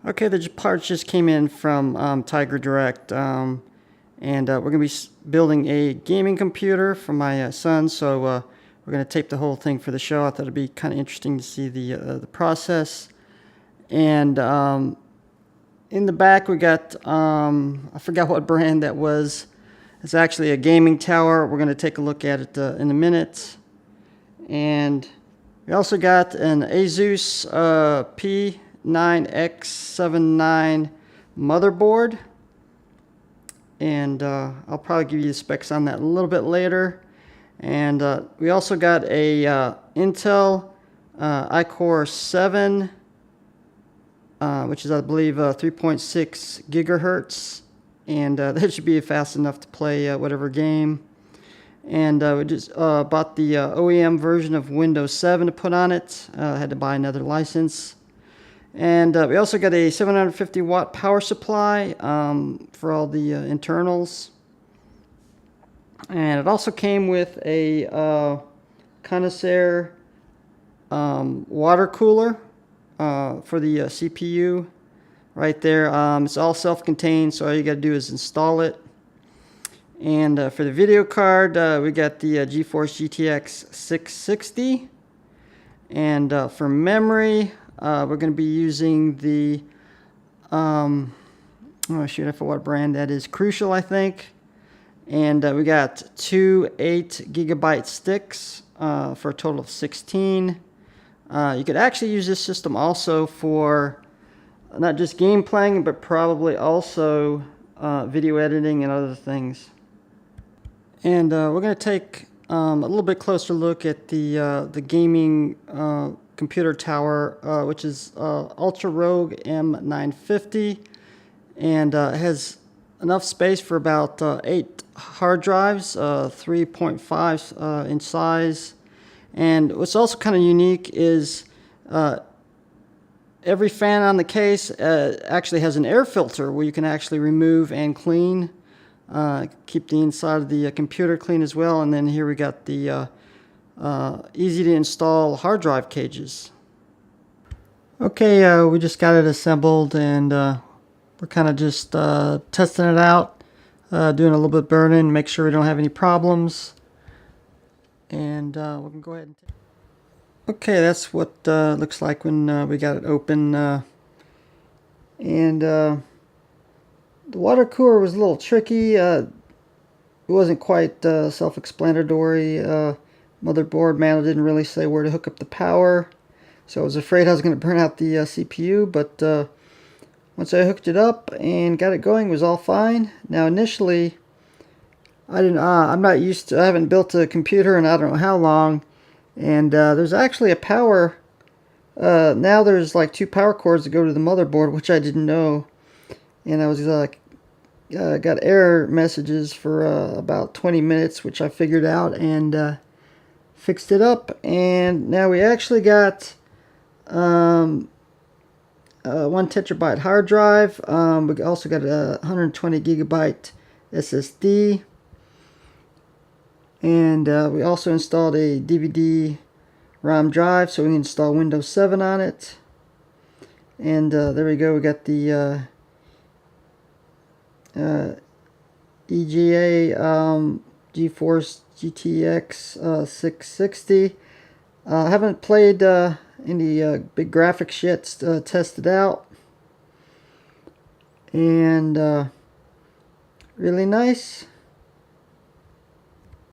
Okay, the parts just came in from Tiger Direct, and we're going to be building a gaming computer for my son, so we're going to tape the whole thing for the show. I thought it'd be kind of interesting to see the process. And in the back we got, I forgot what brand that was. It's actually a gaming tower. We're going to take a look at it in a minute. And we also got an Asus P9X79 motherboard, and I'll probably give you the specs on that a little bit later. And we also got a Intel iCore 7, which is, I believe, 3.6 gigahertz, and that should be fast enough to play whatever game. And we just bought the OEM version of Windows 7 to put on it. Had to buy another license. And we also got a 750 watt power supply for all the internals. And it also came with a Condensair water cooler for the CPU right there. It's all self-contained, so all you got to do is install it. And for the video card, we got the GeForce GTX 660. And for memory, we're going to be using the, oh shoot, I forgot what brand that is. Crucial, I think. And we got two 8 gigabyte sticks for a total of 16. You could actually use this system also for not just game playing, but probably also video editing and other things. And we're going to take a little bit closer look at the gaming computer tower, which is UltraRogue M950, and has enough space for about 8 hard drives, 3.5 in size. And what's also kind of unique is every fan on the case actually has an air filter where you can actually remove and clean. Keep the inside of the computer clean as well. And then here we got the easy to install hard drive cages. Okay, we just got it assembled, and we're kind of just testing it out, doing a little bit burn-in, make sure we don't have any problems. And we can go ahead and okay, that's what looks like when we got it open. And the water cooler was a little tricky. It wasn't quite self-explanatory. Motherboard manual didn't really say where to hook up the power, so I was afraid I was going to burn out the CPU. But once I hooked it up and got it going, it was all fine. Now initially, I'm not used to. I haven't built a computer in I don't know how long, and there's actually a power. Now there's like 2 power cords that go to the motherboard, which I didn't know. And I was got error messages for about 20 minutes, which I figured out and fixed it up. And now we actually got 1 terabyte hard drive. We also got a 120 gigabyte SSD. And we also installed a DVD ROM drive, so we can install Windows 7 on it. And there we go. We got the EGA GeForce GTX 660. I haven't played any big graphics yet, tested out. And really nice.